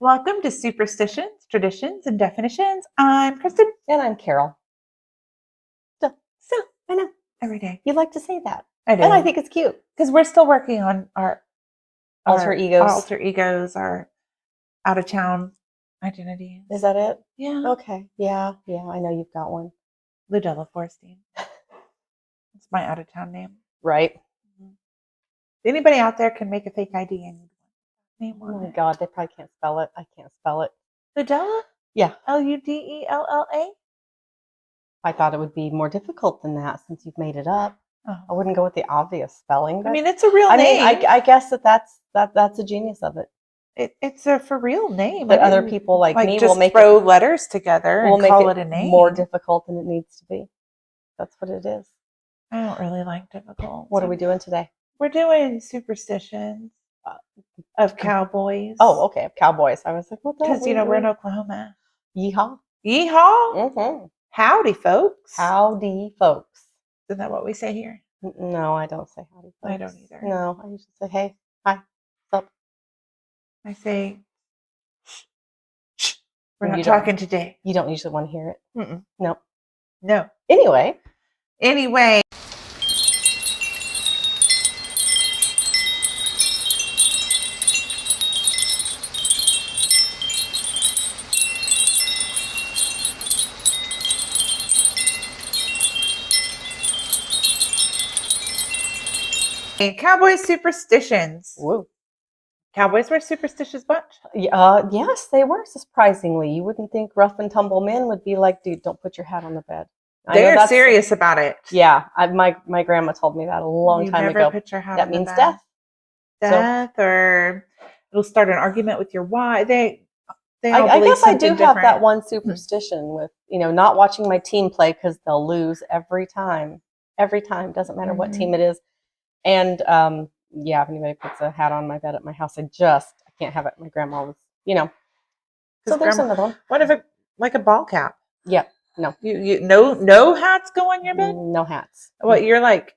Welcome to Superstitions, Traditions, and Definitions. I'm Kristen. And I'm Carol. So, I know. Every day. You like to say that. I do. And I think it's cute. Because we're still working on our Alter egos. alter egos, our out of town identities. Is that it? Yeah. Okay. Yeah. I know you've got one. Ludella Forstein. It's my out of town name. Right. Mm-hmm. Anybody out there can make a fake ID and name on Oh my it. God, they probably can't spell it. I can't spell it. Ludella? Yeah. Ludella? I thought it would be more difficult than that since you've made it up. Oh. I wouldn't go with the obvious spelling. I mean, it's a real name. I guess that's the genius of it. It's a for real name. But other people like me just will make throw letters together and call it a name. More difficult than it needs to be. That's what it is. I don't really like difficult. What are we doing today? We're doing superstitions of cowboys. Oh, okay, Cowboys. I was like, what the? Because we're in Oklahoma. Yeehaw! Yeehaw! Mm-hmm. Howdy, folks. Howdy, folks. Isn't that what we say here? No, I don't say howdy, folks. I don't either. No, I usually say hey, hi, what's up? I say, shh. We're not talking today. You don't usually want to hear it. Mm-mm. Nope. No. Anyway. Cowboy Superstitions. Woo. Cowboys were a superstitious bunch. Yes, they were, surprisingly. You wouldn't think rough and tumble men would be like, dude, don't put your hat on the bed. They're serious about it. Yeah, my grandma told me that a long time ago. Put your hat that on means the bed. Death. Or it'll start an argument with your wife. They I guess I do have that one superstition with, not watching my team play because they'll lose every time. Every time, doesn't matter what team it is. And if anybody puts a hat on my bed at my house, I can't have it. My grandma was, So there's another one. What if like a ball cap? Yeah, no. You no hats go on your bed? No hats. Well, you're like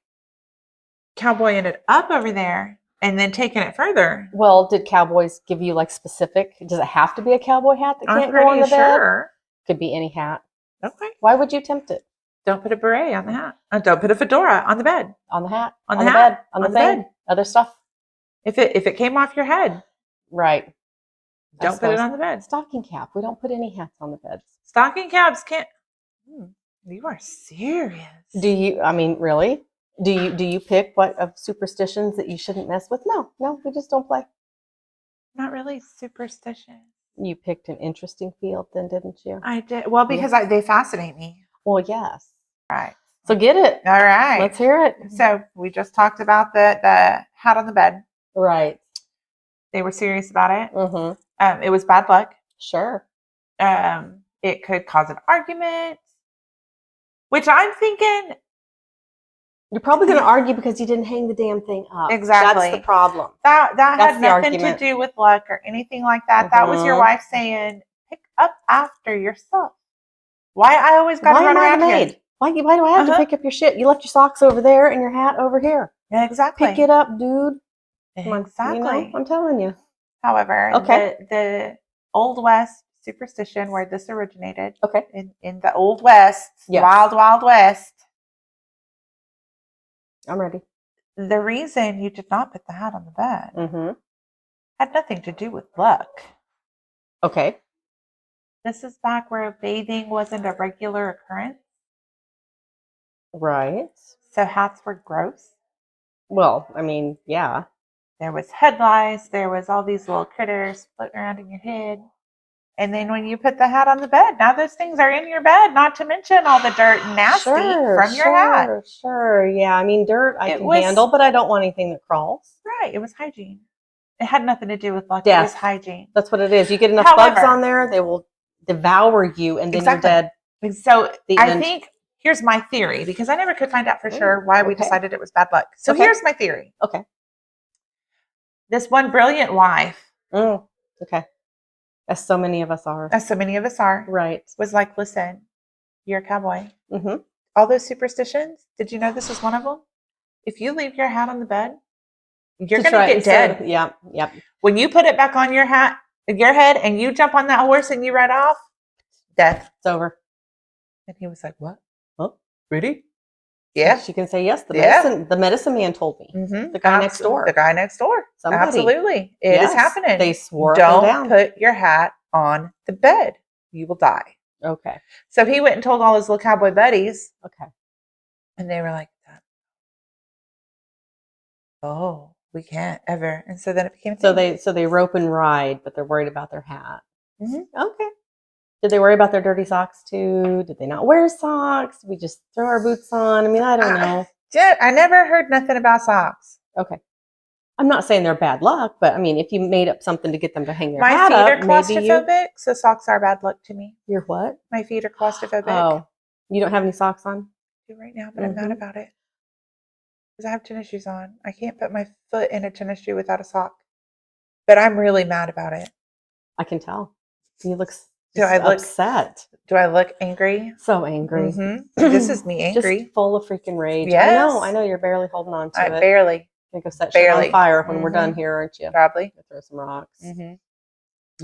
cowboying it up over there and then taking it further. Well, did Cowboys give you like specific? Does it have to be a cowboy hat that can't go on the bed? Could be any hat. Okay. Why would you tempt it? Don't put a beret on the hat. Don't put a fedora on the bed. On the hat. On the bed. On the bed. Other stuff. If it came off your head. Right. Don't put it on the bed. Stocking cap. We don't put any hats on the beds. Stocking caps can't. You are serious. Do you? I mean, really? Do you pick what of superstitions that you shouldn't mess with? No, we just don't play. Not really superstition. You picked an interesting field, then, didn't you? I did. Well, because they fascinate me. Well, yes. All right. So get it. All right. Let's hear it. So we just talked about the hat on the bed. Right. They were serious about it. Mm-hmm. It was bad luck. Sure. It could cause an argument, which I'm thinking. You're probably going to argue because you didn't hang the damn thing up. Exactly. That's the problem. That had nothing to do with luck or anything like that. That was your wife saying, pick up after yourself. Why I always got to run around here? Why do I have to pick up your shit? You left your socks over there and your hat over here. Yeah, exactly. Pick it up, dude. Exactly. I'm telling you. However, the Old West superstition where this originated, in the Old West, wild, wild West. I'm ready. The reason you did not put the hat on the bed had nothing to do with luck. Okay. This is back where bathing wasn't a regular occurrence. Right. So hats were gross. Well, I mean, yeah. There was head lice. There was all these little critters floating around in your head. And then when you put the hat on the bed, now those things are in your bed, not to mention all the dirt and nasty from your hat. Sure. Yeah, I mean, dirt I can handle, but I don't want anything that crawls. Right. It was hygiene. It had nothing to do with luck. It was hygiene. That's what it is. You get enough bugs on there, they will devour you, and then you're dead. So I think, here's my theory, because I never could find out for sure why we decided it was bad luck. So here's my theory. Okay. This one brilliant wife. Okay. As so many of us are. Right. Was like, listen, you're a cowboy. Mm-hmm. All those superstitions, did you know this is one of them? If you leave your hat on the bed, you're going to get dead. Yeah. When you put it back on your hat, your head and you jump on that horse and you ride off, death. It's over. And he was like, what? Huh? Really? Yeah. She can say yes. The medicine man told me. Mm-hmm. The guy next door. The guy next door. Somebody. Absolutely. It is happening. They swore Don't up and down. put your hat on the bed. You will die. Okay. So he went and told all his little cowboy buddies. Okay. And they were like, oh, we can't ever. And so then it became so they rope and ride, but they're worried about their hat. Mm-hmm. Okay. Did they worry about their dirty socks too? Did they not wear socks? We just throw our boots on? I mean, I don't know. I never heard nothing about socks. Okay. I'm not saying they're bad luck, but I mean, if you made up something to get them to hang their hat up, my feet are claustrophobic, so socks are bad luck to me. You're what? My feet are claustrophobic. Oh, you don't have any socks on? I do right now, but I'm mad about it. Because I have tennis shoes on. I can't put my foot in a tennis shoe without a sock. But I'm really mad about it. I can tell. You look upset. Do I look angry? So angry. Mm-hmm. This is me angry. Just full of freaking rage. Yes. I know. You're barely holding on to it. Barely. You're going to set shit on fire when we're done here, aren't you? Probably. Throw some rocks. Mm-hmm.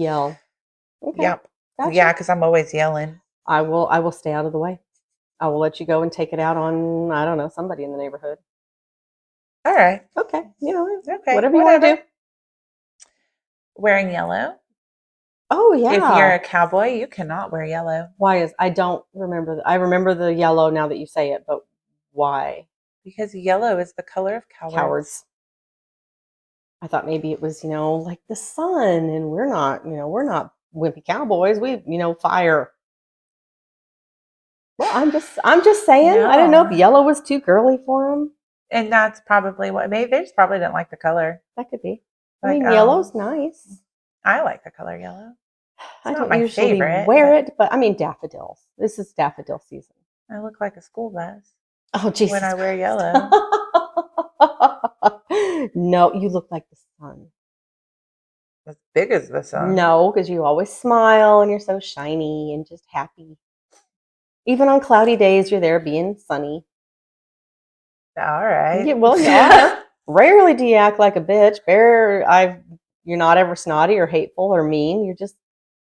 Yell. Okay. Yep. Gotcha. Yeah, because I'm always yelling. I will stay out of the way. I will let you go and take it out on, I don't know, somebody in the neighborhood. All right. Okay. Okay. Whatever you want to do. Wearing yellow. Oh, yeah. If you're a cowboy, you cannot wear yellow. Why I don't remember. I remember the yellow now that you say it, but why? Because yellow is the color of cowards. I thought maybe it was, like the sun, and we're not wimpy cowboys. We, fire. Well, I'm just saying. No. I didn't know if yellow was too girly for them. And that's probably what. Maybe they just probably didn't like the color. That could be. I mean, yellow's nice. I like the color yellow. I don't usually wear it, but I mean daffodils. This is daffodil season. I look like a school bus. Oh, Jesus! When I wear yellow. No, you look like the sun. As big as the sun. No, because you always smile and you're so shiny and just happy. Even on cloudy days, you're there being sunny. All right. Yeah, well, you are. Rarely do you act like a bitch. You're not ever snotty or hateful or mean. You're just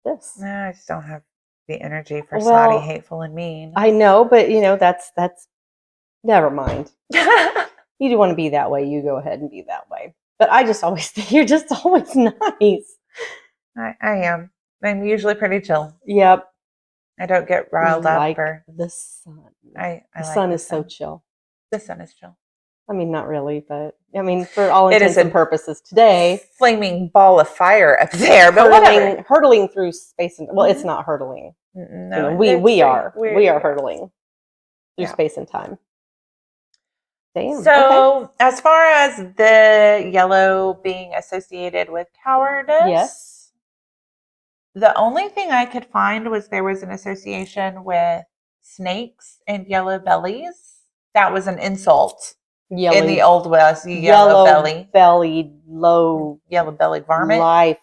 this. No, I just don't have the energy for snotty, hateful, and mean. I know, but that's never mind. You do want to be that way, you go ahead and be that way. But I just always think you're just always nice. I am. I'm usually pretty chill. Yep. I don't get riled up. The sun. The sun is so chill. The sun is chill. I mean, not really, but I mean, for all intents and purposes today. Flaming ball of fire up there, but hurtling through space and it's not hurtling. No, we are hurtling through space and time. Damn. So, as far as the yellow being associated with cowardice, yes. The only thing I could find was there was an association with snakes and yellow bellies. That was an insult. In the Old West, yellow bellied, yellow bellied varmint. Life.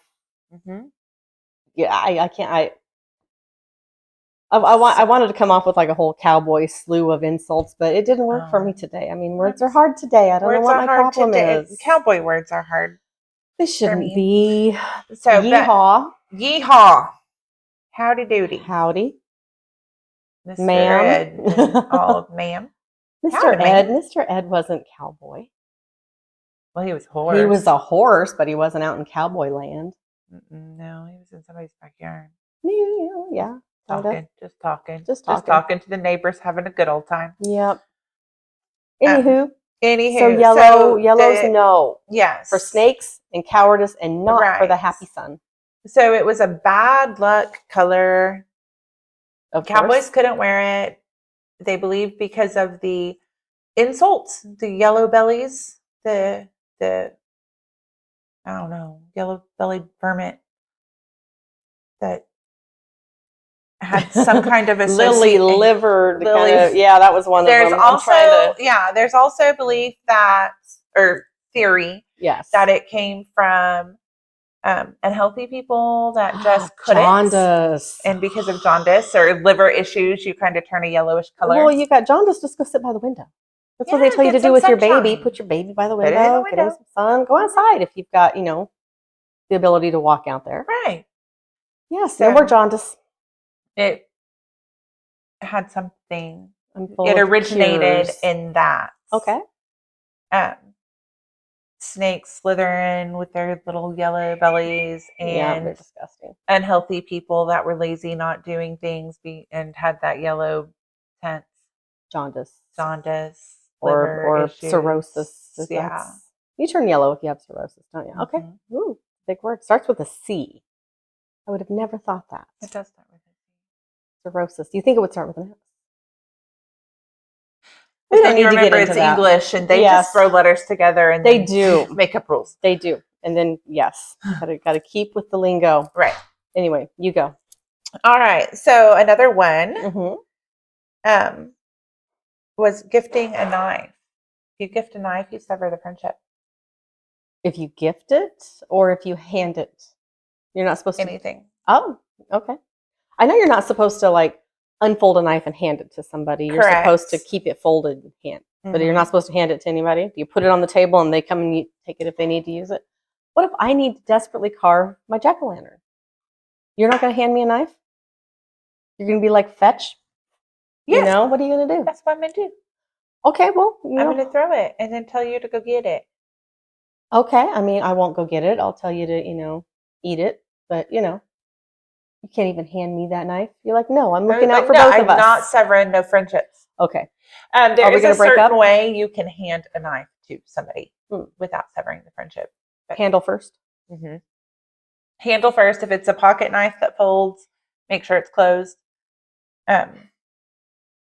Mm-hmm. Yeah, I can't. I wanted to come off with like a whole cowboy slew of insults, but it didn't work for me today. I mean, words are hard today. I don't know what my problem is. Cowboy words are hard. They shouldn't be. So yeehaw. Yeehaw. Howdy doody. Howdy. Mr. Ma'am. Ed. Oh, ma'am. Mr. Ed wasn't cowboy. Well, he was horse. He was a horse, but he wasn't out in cowboy land. No, he was in somebody's backyard. Yeah. Just talking to the neighbors, having a good old time. Yep. Anywho. So yellow's no. Yes. For snakes and cowardice and not for the happy sun. So it was a bad luck color. Cowboys couldn't wear it. They believed because of the insults, the yellow bellies, the I don't know, yellow bellied varmint that had some kind of lily-livered kind of, yeah, that was one of them. There's also belief that, or theory, that it came from unhealthy people that just couldn't. Jaundice. And because of jaundice or liver issues, you kind of turn a yellowish color. Well, you got jaundice, just go sit by the window. That's what they tell you to do with your baby. Put your baby by the window, get him some sun, go outside if you've got, the ability to walk out there. Right. Yes, no more jaundice. It had something. It originated in that. Okay. Snakes slithering with their little yellow bellies, and they're disgusting. Unhealthy people that were lazy, not doing things, and had that yellow tent. Jaundice, or issues. cirrhosis. Yeah. You turn yellow if you have cirrhosis, don't you? Okay. Ooh, big word. Starts with a C. I would have never thought that. It does start with a C. Cirrhosis. Do you think it would start with an S? We don't need to get into that. English, and they just throw letters together, and they do make up rules. They do, and then got to keep with the lingo. Right. Anyway, you go. All right. So another one was gifting a knife. If you gift a knife, you sever the friendship. If you gift it, or if you hand it, you're not supposed to. Anything. Oh, okay. I know you're not supposed to like unfold a knife and hand it to somebody. You're supposed to keep it folded and hand. But you're not supposed to hand it to anybody. You put it on the table and they come and take it if they need to use it. What if I need to desperately carve my jack-o'-lantern? You're not going to hand me a knife? You're going to be like, fetch? Yes. You know, what are you going to do? That's what I'm going to do. Okay, well, I'm going to throw it and then tell you to go get it. Okay, I mean, I won't go get it. I'll tell you to, eat it. But, you can't even hand me that knife. You're like, no, I'm looking out for both of us. I'm not severing no friendships. Okay. There is a certain way you can hand a knife to somebody without severing the friendship. But handle first. Mm-hmm. Handle first. If it's a pocket knife that folds, make sure it's closed.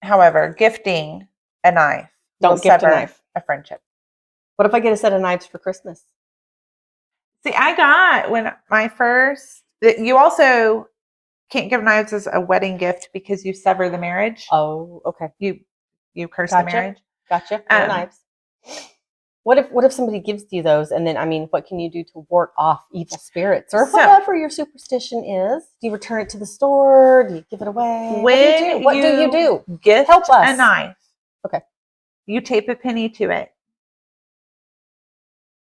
However, gifting a knife don't gift a knife. A friendship. What if I get a set of knives for Christmas? See, I got when my first. You also can't give knives as a wedding gift because you sever the marriage. Oh, okay. You curse the marriage. Gotcha. No knives. What if somebody gives you those, and then what can you do to ward off evil spirits or whatever your superstition is? Do you return it to the store? Do you give it away? What do you do? Gift Help us. A knife. Okay. You tape a penny to it.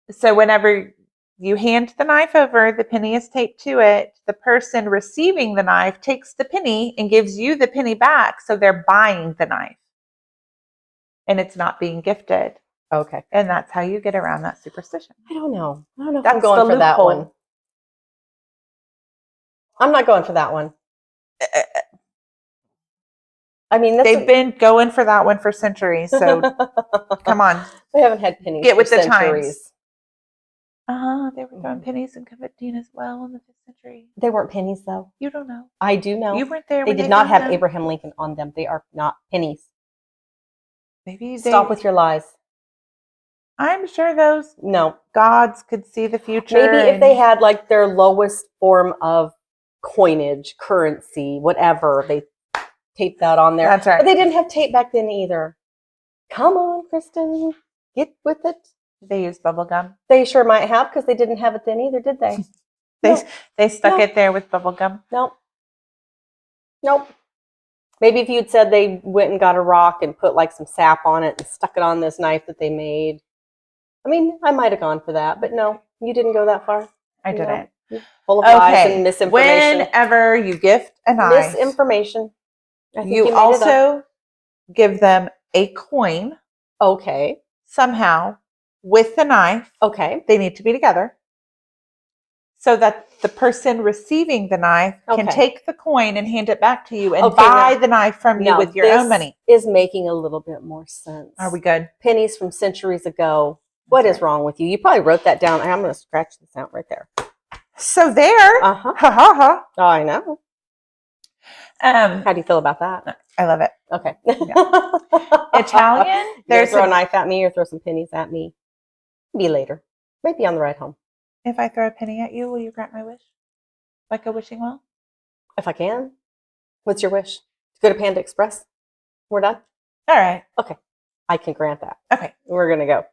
So whenever you hand the knife over, the penny is taped to it. The person receiving the knife takes the penny and gives you the penny back. So they're buying the knife. And it's not being gifted. Okay. And that's how you get around that superstition. I don't know if I'm going for that one. I'm not going for that one. They've been going for that one for centuries. So come on. We haven't had pennies Get with for the centuries. Times. They were throwing pennies in Covington as well in the 5th century. They weren't pennies, though. You don't know. I do know. You weren't there. They did not have Abraham Lincoln on them. They are not pennies. Maybe stop with your lies. I'm sure those gods could see the future. Maybe if they had like their lowest form of coinage, currency, whatever, they taped that on there. That's right. But they didn't have tape back then either. Come on, Kristen, get with it. They used bubble gum. They sure might have, because they didn't have it then either, did they? They stuck it there with bubble gum. Nope. Maybe if you'd said they went and got a rock and put like some sap on it and stuck it on this knife that they made. I might have gone for that, but no, you didn't go that far. I didn't. Full of lies and misinformation. Whenever you gift a knife, misinformation. You also give them a coin. Okay. Somehow with the knife. Okay. They need to be together. So that the person receiving the knife can take the coin and hand it back to you and buy the knife from you with your own money. Is making a little bit more sense. Are we good? Pennies from centuries ago. What is wrong with you? You probably wrote that down. I'm going to scratch this out right there. So there. Ha ha ha. Oh, I know. How do you feel about that? I love it. Okay. Yeah. Italian. There's throw a knife at me or throw some pennies at me. Maybe later. Maybe on the ride home. If I throw a penny at you, will you grant my wish? Like a wishing well? If I can. What's your wish? To go to Panda Express? We're done? All right. Okay. I can grant that. Okay. We're going to go.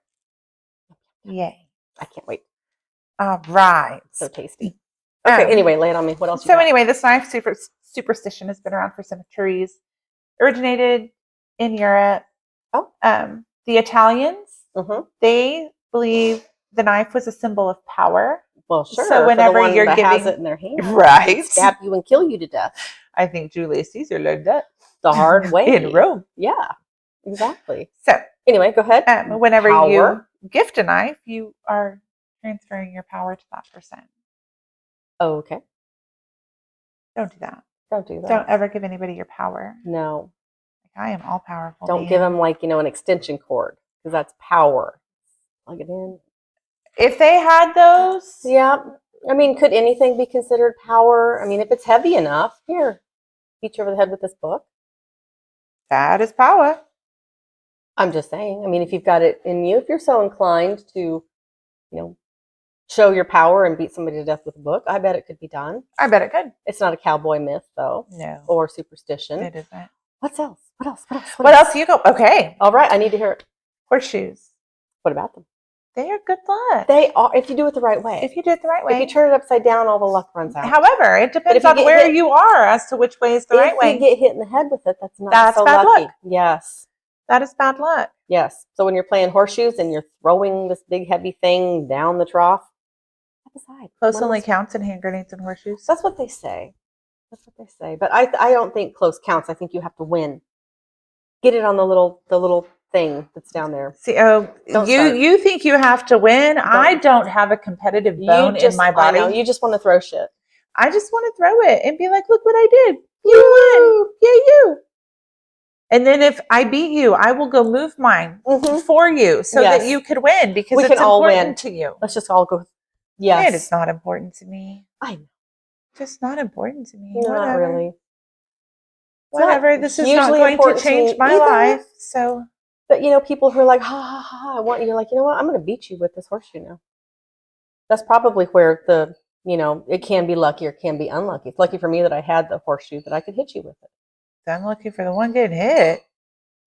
Yay. I can't wait. All right. So tasty. Okay, anyway, lay it on me. What else? Anyway, this knife superstition has been around for centuries. Originated in Europe. Oh. The Italians, they believe the knife was a symbol of power. Well, sure. So whenever for the one you're that giving, has it in their hand, right, stab you and kill you to death. I think Julius Caesar learned that the hard way in Rome. Yeah, exactly. So anyway, go ahead. Whenever you gift a knife, you are transferring your power to that person. Okay. Don't do that. Don't do that. Don't ever give anybody your power. No. I am all powerful. Don't give them an extension cord, because that's power. Plug it in. If they had those. Yeah. I mean, could anything be considered power? I mean, if it's heavy enough, here, beat you over the head with this book. That is power. I'm just saying. I mean, if you've got it in you, if you're so inclined to, show your power and beat somebody to death with a book, I bet it could be done. I bet it could. It's not a cowboy myth, though. No. Or superstition. It isn't. What else? What else do you go? Okay. All right. I need to hear it. Horseshoes. What about them? They are good luck. They are, if you do it the right way. If you do it the right way. If you turn it upside down, all the luck runs out. However, it depends on where you are as to which way is the right way. If you get hit in the head with it, that's not so bad lucky. Luck. Yes. That is bad luck. Yes. So when you're playing horseshoes and you're throwing this big heavy thing down the trough, step aside. Close only counts in hand grenades and horseshoes. That's what they say. But I don't think close counts. I think you have to win. Get it on the little thing that's down there. See, you think you have to win? I don't have a competitive bone in my body. I know, you just want to throw shit. I just want to throw it and be like, look what I did. You won. Yeah, you. And then if I beat you, I will go move mine for you so that you could win, because it's important to you. Let's just all go. Yes. It is not important to me. I know. Just not important to me. Not really. Whatever. This is not going to change my life. So, but people who are like, ha ha ha, I want you. Like, you know what? I'm going to beat you with this horseshoe now. That's probably where it can be lucky or can be unlucky. It's lucky for me that I had the horseshoe that I could hit you with it. I'm looking for the one getting hit.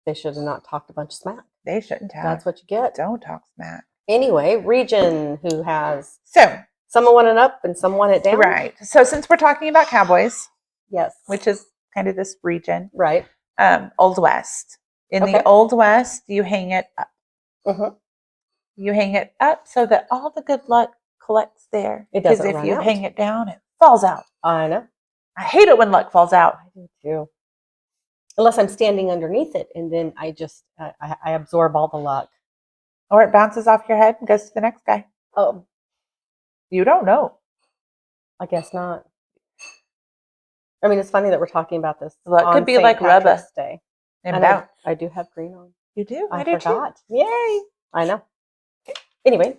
They should have not talked a bunch of smack. They shouldn't have. That's what you get. Don't talk smack. Anyway, region who has some want it up and some want it down. Right. So since we're talking about Cowboys, yes, which is kind of this region, right? Old West. In the Old West, you hang it up. Mm-hmm. You hang it up so that all the good luck collects there. It doesn't run out. Because if you hang it down, it falls out. I know. I hate it when luck falls out. I do too. Unless I'm standing underneath it, and then I just I absorb all the luck. Or it bounces off your head and goes to the next guy. Oh. You don't know. I guess not. I mean, it's funny that we're talking about this. Well, it could be like rubber. Day. And I do have green on. You do? I forgot. Too. Yay. I know. Anyway,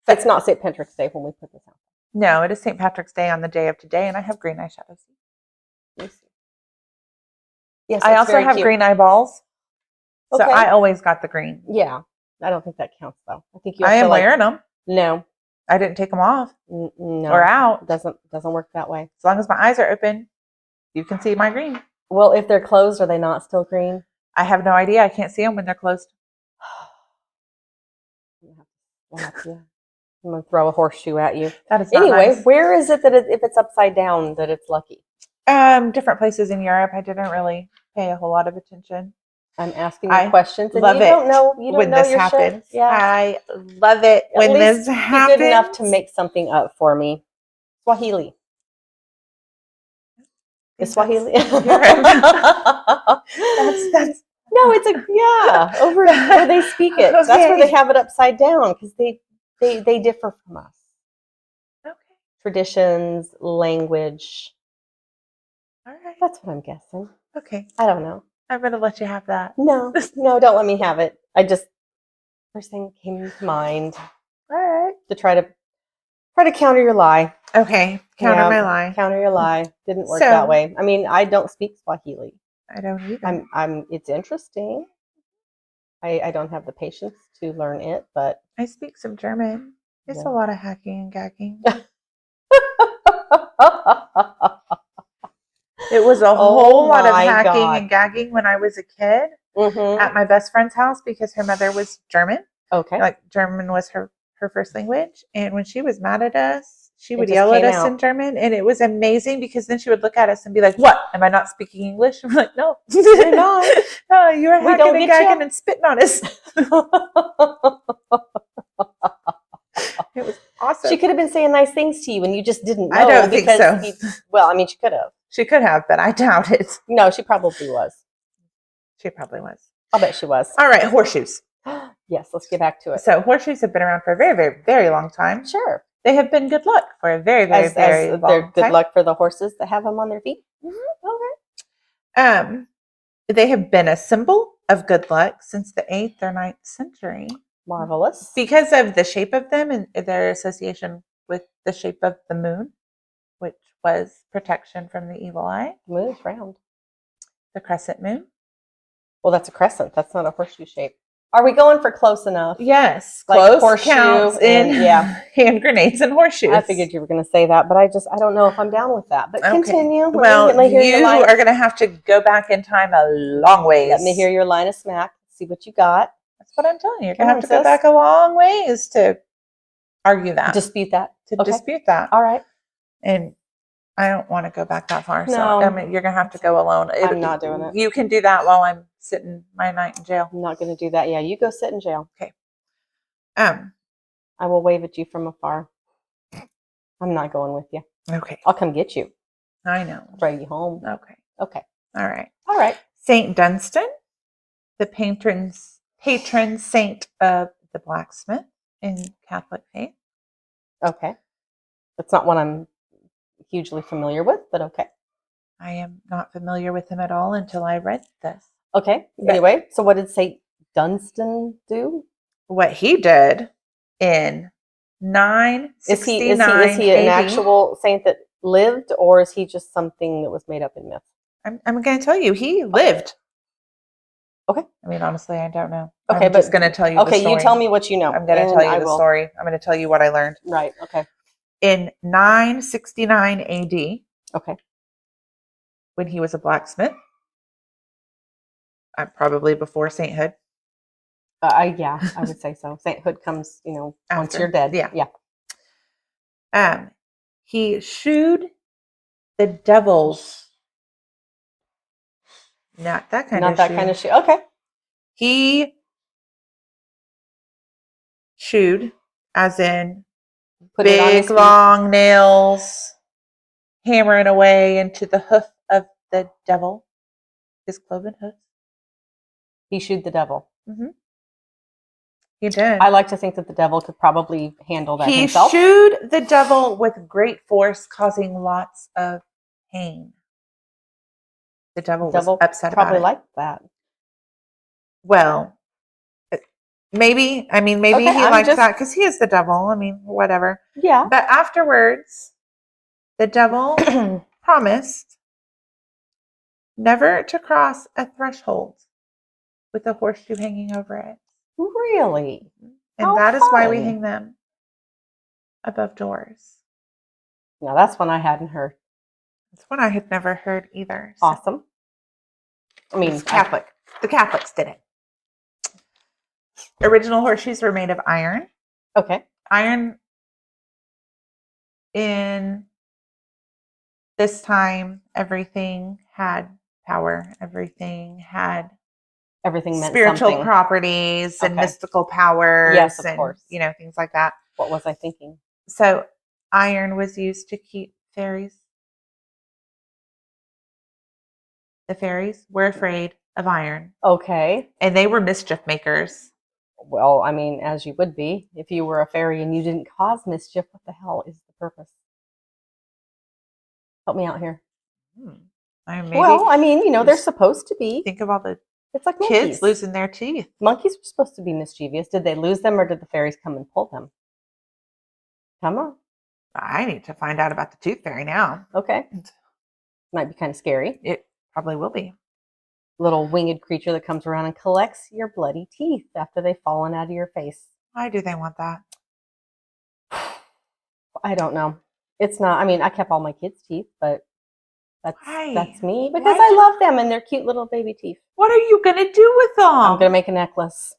it's not St. Patrick's Day when we put this out. No, it is St. Patrick's Day on the day of today, and I have green eyeshadows. Yes, I also have green eyeballs. Okay. So I always got the green. Yeah. I don't think that counts, though. I think I am wearing them. No. I didn't take them off. No. Or out. It doesn't work that way. As long as my eyes are open, you can see my green. Well, if they're closed, are they not still green? I have no idea. I can't see them when they're closed. I'm going to throw a horseshoe at you. That is not nice. Where is it that if it's upside down that it's lucky? Different places in Europe. I didn't really pay a whole lot of attention. I'm asking you questions, and you don't know when this your happens. Shit. Yeah. I love it when this happens. Good enough to make something up for me. Swahili. Is Swahili? that's no, it's over where they speak it. Okay. That's where they have it upside down, because they differ from us. Okay. Traditions, language. All right. That's what I'm guessing. Okay. I don't know. I'm going to let you have that. No, don't let me have it. First thing came to mind. All right. To try to counter your lie. Okay. Counter my lie. Counter your lie. Didn't work that way. I mean, I don't speak Swahili. I don't either. It's interesting. I don't have the patience to learn it, but I speak some German. It's a lot of hacking and gagging. It was a whole lot of hacking and gagging when I was a kid at my best friend's house, because her mother was German. Okay. Like German was her first language. And when she was mad at us, she would yell at us in German. And it was amazing, because then she would look at us and be like, what? Am I not speaking English? I'm like, no, you're not. No, you're hacking and gagging and spitting on us. Awesome. She could have been saying nice things to you and you just didn't know. I don't think so. Well, I mean, she could have. She could have, but I doubt it. No, she probably was. She probably was. I'll bet she was. All right, horseshoes. Yes, let's get back to it. So horseshoes have been around for a very, very, very long time. Sure. They have been good luck for a very, very, very long time. They're good luck for the horses that have them on their feet? Okay. They have been a symbol of good luck since the 8th or 9th century. Marvelous. Because of the shape of them and their association with the shape of the moon, which was protection from the evil eye. The moon is round. The crescent moon. Well, that's a crescent. That's not a horseshoe shape. Are we going for close enough? Yes. Like close horseshoe counts in hand grenades and horseshoes. I figured you were going to say that, but I don't know if I'm down with that. But continue. Well, you are going to have to go back in time a long ways. Let me hear your line of smack. See what you got. That's what I'm telling you. You're going to have to go back a long ways to argue that. Dispute that. Dispute that. All right. And I don't want to go back that far. No. So I mean, you're going to have to go alone. I'm not doing it. You can do that while I'm sitting my night in jail. I'm not going to do that. Yeah, you go sit in jail. Okay. I will wave at you from afar. I'm not going with you. Okay. I'll come get you. I know. I'll drag you home. Okay. Okay. All right. All right. Saint Dunstan, the patron saint of the blacksmith in Catholic faith. Okay. That's not one I'm hugely familiar with, but okay. I am not familiar with him at all until I read this. Okay. Anyway, so what did Saint Dunstan do? What he did in 969 Is he an actual saint that lived, or is he just something that was made up in myth? I'm going to tell you, he lived. Okay. I mean, honestly, I don't know. Okay, I'm just going to tell you the story. Okay, you tell me what you know. I'm going to tell you the story. I'm going to tell you what I learned. Right, okay. In 969 AD, okay, when he was a blacksmith, probably before sainthood. Yeah, I would say so. Sainthood comes, once you're dead. Yeah. He shooed the devil's. Not that kind of shoe. Okay. He shooed, as in big long nails, hammering away into the hoof of the devil, his cloven hoof. He shooed the devil. Mm-hmm. He did. I like to think that the devil could probably handle that himself. He shooed the devil with great force, causing lots of pain. The devil was upset about it. Probably liked that. Well, maybe. I mean, maybe he likes that because he is the devil. I mean, whatever. Yeah. But afterwards, the devil promised never to cross a threshold with a horseshoe hanging over it. Really? And that is why we hang them above doors. Now, that's one I hadn't heard. That's one I had never heard either. So. Awesome. I mean, Catholic. The Catholics did it. Original horseshoes were made of iron. Okay. Iron in this time, everything had power. Everything meant spiritual something. properties and mystical powers. Yes, of course. Things like that. What was I thinking? So iron was used to keep fairies. The fairies were afraid of iron. Okay. And they were mischief makers. Well, I mean, as you would be. If you were a fairy and you didn't cause mischief, what the hell is the purpose? Help me out here. They're supposed to be. Think of all the it's like kids monkeys. losing their teeth. Monkeys were supposed to be mischievous. Did they lose them or did the fairies come and pull them? Come on. I need to find out about the tooth fairy now. Okay. Might be kind of scary. It probably will be. Little winged creature that comes around and collects your bloody teeth after they've fallen out of your face. Why do they want that? I don't know. It's not, I kept all my kids' teeth, but that's me because I love them and they're cute little baby teeth. What are you going to do with them? I'm going to make a necklace.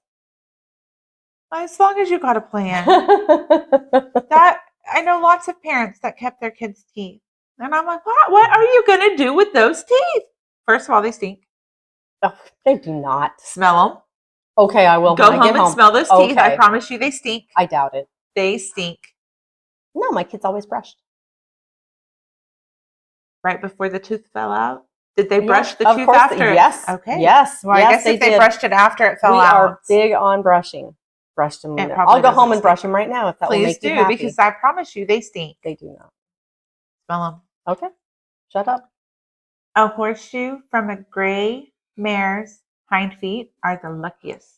As long as you got a plan. That I know lots of parents that kept their kids' teeth. And I'm like, what are you going to do with those teeth? First of all, they stink. Oh, they do not. Smell them. Okay, I will. Go home and smell those teeth. I promise you they stink. I doubt it. They stink. No, my kids always brushed. Right before the tooth fell out? Did they brush the tooth course, after? Yes. Okay. Yes. Well, I guess if they brushed it after it fell out. We are big on brushing. Brushed them. I'll go home and brush them right now if that will make you happy. Because I promise you, they stink. They do not. Smell them. Okay. Shut up. A horseshoe from a gray mare's hind feet are the luckiest.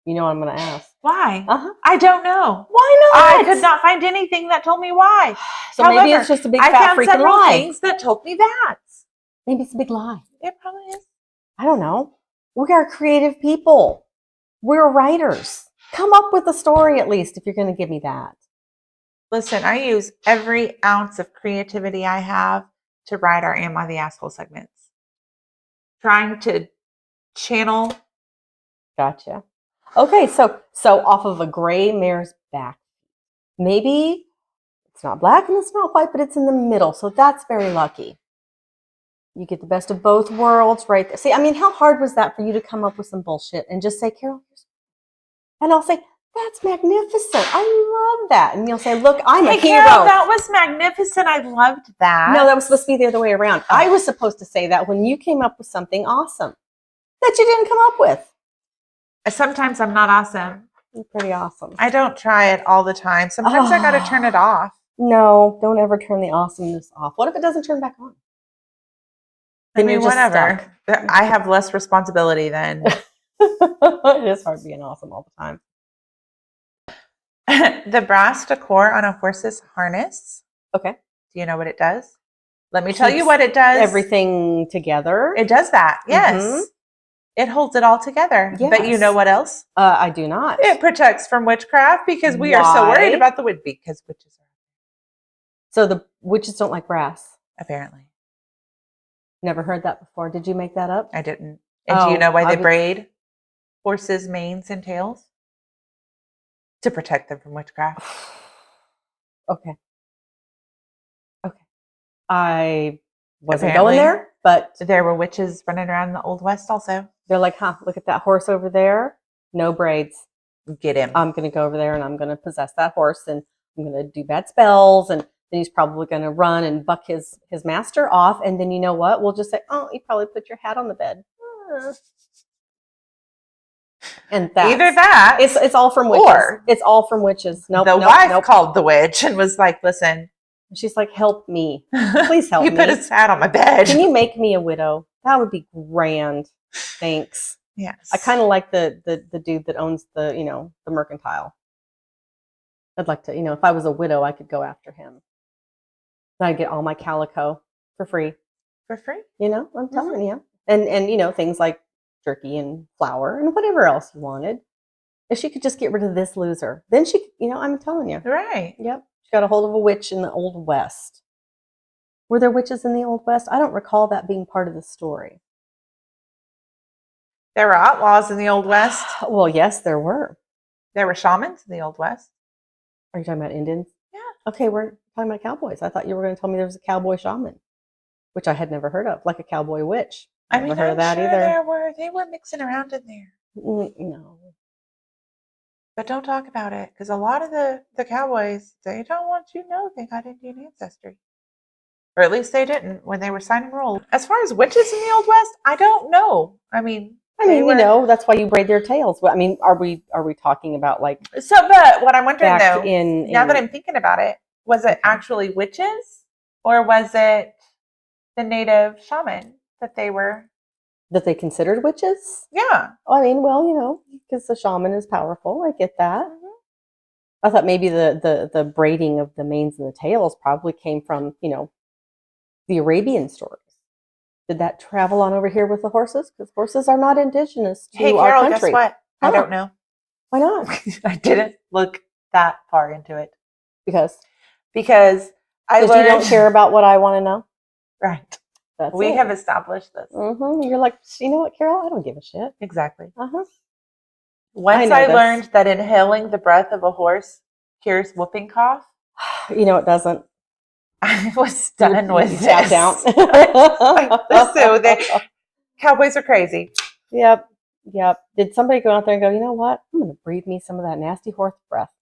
You know what I'm going to ask. Why? I don't know. Why not? I could not find anything that told me why. So maybe it's just a big fat freaking lie. I found several things that told me that. Maybe it's a big lie. It probably is. I don't know. We are creative people. We're writers. Come up with a story at least if you're going to give me that. Listen, I use every ounce of creativity I have to write our Am I the Asshole segments. Trying to channel. Gotcha. Okay, so off of a gray mare's back. Maybe it's not black and it's not white, but it's in the middle. So that's very lucky. You get the best of both worlds right there. See, I mean, how hard was that for you to come up with some bullshit and just say, Carol, and I'll say, that's magnificent. I love that. And you'll say, look, I'm a hero. Carol, that was magnificent. I loved that. No, that was supposed to be the other way around. I was supposed to say that when you came up with something awesome that you didn't come up with. Sometimes I'm not awesome. You're pretty awesome. I don't try it all the time. Sometimes I got to turn it off. No, don't ever turn the awesomeness off. What if it doesn't turn back on? Then you're just whatever. Stuck. I have less responsibility then. It is hard being awesome all the time. The brass decor on a horse's harness. Okay. Do you know what it does? Let me tell you what it does. Everything together. It does that. Yes. Mm-hmm. It holds it all together. Yes. But you know what else? I do not. It protects from witchcraft because we are so worried about the wood because witches are. So the witches don't like brass? Apparently. Never heard that before. Did you make that up? I didn't. And do you know why they braid horses' manes and tails? To protect them from witchcraft. Okay. I wasn't going there, but there were witches running around in the Old West also. They're like, look at that horse over there. No braids. Get him. I'm going to go over there and I'm going to possess that horse and I'm going to do bad spells. And then he's probably going to run and buck his master off. And then you know what? We'll just say, oh, you probably put your hat on the bed. And that's, either that. It's all from witches. Or it's all from witches. Nope. The wife called the witch and was like, listen. She's like, help me. Please help me. You put his hat on my bed. Can you make me a widow? That would be grand. Thanks. Yes. I kind of like the dude that owns the mercantile. I'd like to, if I was a widow, I could go after him. Then I'd get all my calico for free. For free? I'm telling you. And things like jerky and flour and whatever else you wanted. If she could just get rid of this loser, then she, I'm telling you. Right. Yep. She got a hold of a witch in the Old West. Were there witches in the Old West? I don't recall that being part of the story. There were outlaws in the Old West. Well, yes, there were. There were shamans in the Old West. Are you talking about Indians? Yeah. Okay, we're talking about cowboys. I thought you were going to tell me there was a cowboy shaman, which I had never heard of, like a cowboy witch. Never heard of that either. They were mixing around in there. No. But don't talk about it, because a lot of the cowboys, they don't want you to know they got Indian ancestry. Or at least they didn't when they were signing rolls. As far as witches in the Old West, I don't know. I mean, that's why you braid their tails. I mean, are we talking about like? So, but what I'm wondering though, now that I'm thinking about it, was it actually witches, or was it the native shaman that they considered witches? Yeah. I mean, well, because the shaman is powerful. I get that. Mm-hmm. I thought maybe the braiding of the manes and the tails probably came from, the Arabian stories. Did that travel on over here with the horses? Because horses are not indigenous to Carol, our country. Guess what? I don't know. Why not? I didn't look that far into it. Because I learned... you don't care about what I want to know? Right. We have established this. Mm-hmm. You're like, you know what, Carol? I don't give a shit. Exactly. Uh-huh. Once I learned that inhaling the breath of a horse cures whooping cough. It doesn't. I was done with this. Sat down. So Cowboys are crazy. Yep. Did somebody go out there and go, you know what? I'm going to breathe me some of that nasty horse breath.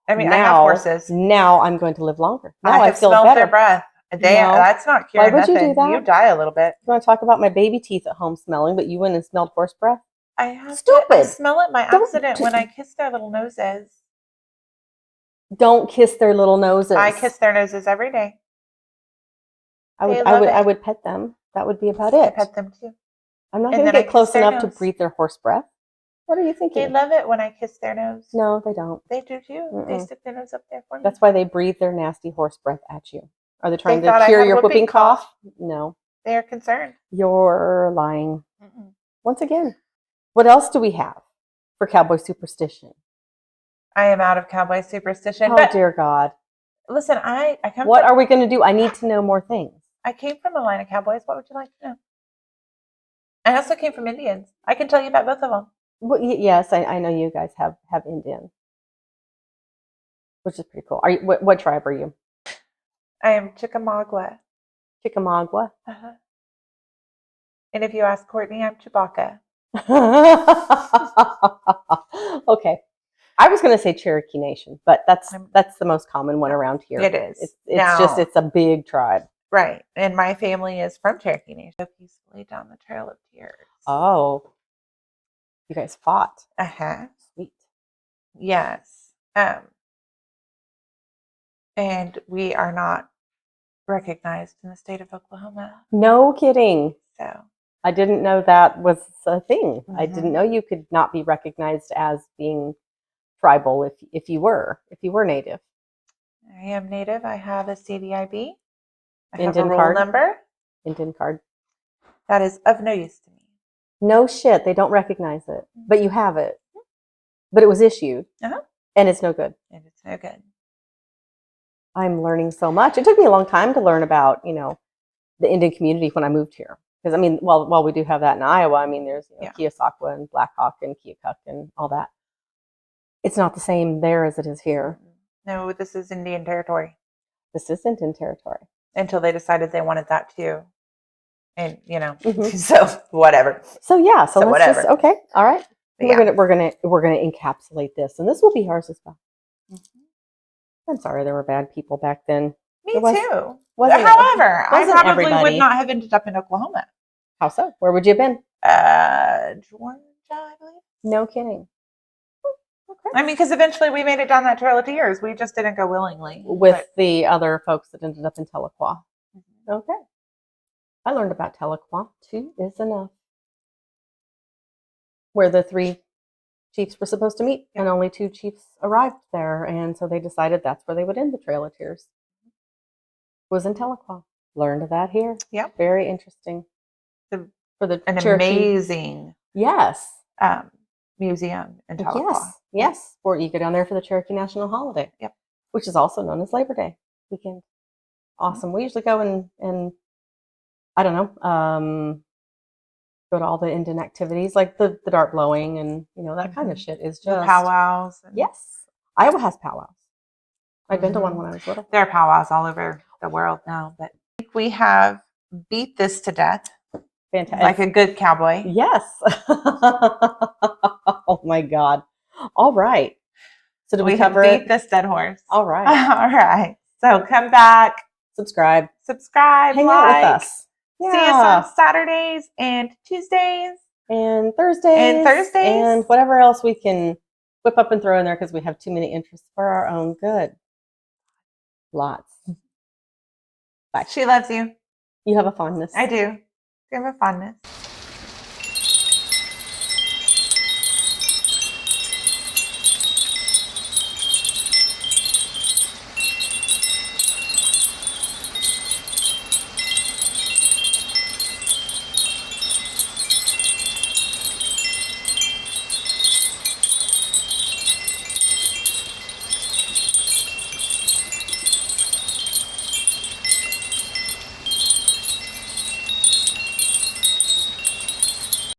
I mean, I have horses. Now I'm going to live longer. Now I have feel smelled better. their breath. That's not curing Why would nothing. you do that? You die a little bit. You want to talk about my baby teeth at home smelling, but you went and smelled horse breath? Stupid. I smell it by accident when I kiss their little noses. Don't kiss their little noses. I kiss their noses every day. I would pet them. That would be about it. I pet them too. I'm not going to get close enough to breathe their horse breath. What are you thinking? They love it when I kiss their nose. No, they don't. They do too. They stick their nose up there for me. That's why they breathe their nasty horse breath at you. Are they trying to cure your whooping cough? No. They are concerned. You're lying. Once again, what else do we have for Cowboy Superstition? I am out of Cowboy Superstition. Oh, dear God. Listen, I come What are we going to do? I need to know more things. I came from a line of cowboys. What would you like to know? I also came from Indians. I can tell you about both of them. Well, yes, I know you guys have Indian, which is pretty cool. Are you? What tribe are you? I am Chickamauga. Chickamauga. And if you ask Courtney, I'm Chewbacca. Okay. I was going to say Cherokee Nation, but that's the most common one around here. It is. It's a big tribe. Right. And my family is from Cherokee Nation. So peacefully down the Trail of Tears. Oh. You guys fought. Sweet. Yes. And we are not recognized in the state of Oklahoma. No kidding. So I didn't know that was a thing. I didn't know you could not be recognized as being tribal if you were Native. I am Native. I have a CDIB. I have Indian a roll card. number. Indian card. That is of no use to me. No shit. They don't recognize it, but you have it. But it was issued, and it's no good. And it's no good. I'm learning so much. It took me a long time to learn about, the Indian community when I moved here. Because, I mean, while we do have that in Iowa, I mean, there's Keosauqua and Blackhawk and Keokuk and all that. It's not the same there as it is here. No, this is Indian territory. This is Indian territory. Until they decided they wanted that too. And, so whatever. So let's whatever. just, okay, all right. We're gonna encapsulate this, and this will be ours as well. I'm sorry there were bad people back then. Me too. However, I probably would not have ended up in Oklahoma. How so? Where would you have been? Georgia, I believe. No kidding. Okay. I mean, because eventually we made it down that Trail of Tears. We just didn't go willingly. With the other folks that ended up in Tahlequah. Okay. I learned about Tahlequah. 2 is enough. Where the 3 chiefs were supposed to meet, and only 2 chiefs arrived there, and so they decided that's where they would end the Trail of Tears. Was in Tahlequah. Learned that here. Yep. Very interesting. An amazing museum in Tahlequah. Yes. Or you go down there for the Cherokee National Holiday. Yep. Which is also known as Labor Day weekend. Awesome. We usually go and I don't know, go to all the Indian activities like the dart blowing and that kind of shit is just the powwows. Yes. Iowa has powwows. I've been to one when I was little. There are powwows all over the world now, but I think we have beat this to death. Fantastic. Like a good cowboy. Yes. Oh my God. All right. So we cover beat this dead horse. All right. All right. So come back. Subscribe. Hang out with us. Yeah. See us on Saturdays and Tuesdays. And Thursdays. And whatever else we can whip up and throw in there because we have too many interests for our own good. Lots. Bye. She loves you. You have a fondness. I do. You have a fondness.